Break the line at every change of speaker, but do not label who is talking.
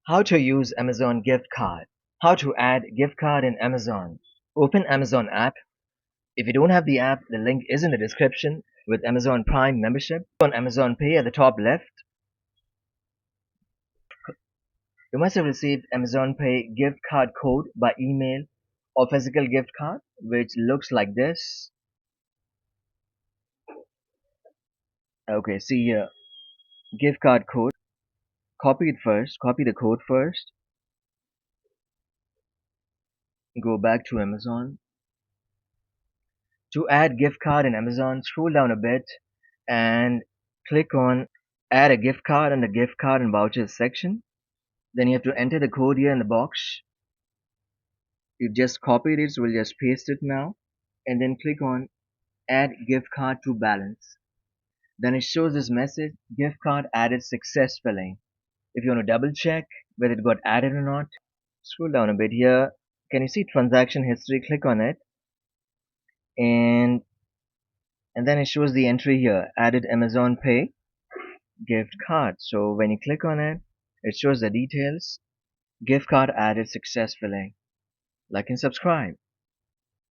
How to use Amazon gift card. How to add gift card in Amazon. Open Amazon app. If you don't have the app, the link is in the description with Amazon Prime membership. On Amazon Pay at the top left, you must have received Amazon Pay gift card code by email or physical gift card, which looks like this. Okay, see here, gift card code. Copy it first, copy the code first. Go back to Amazon. To add gift card in Amazon, scroll down a bit and click on add a gift card in the gift card and vouchers section. Then you have to enter the code here in the box. You've just copied it, so we'll just paste it now. And then click on add gift card to balance. Then it shows this message, gift card added successfully. If you want to double check whether it got added or not, scroll down a bit here. Can you see transaction history? Click on it. And then it shows the entry here, added Amazon Pay gift card. So when you click on it, it shows the details. Gift card added successfully. Like and subscribe.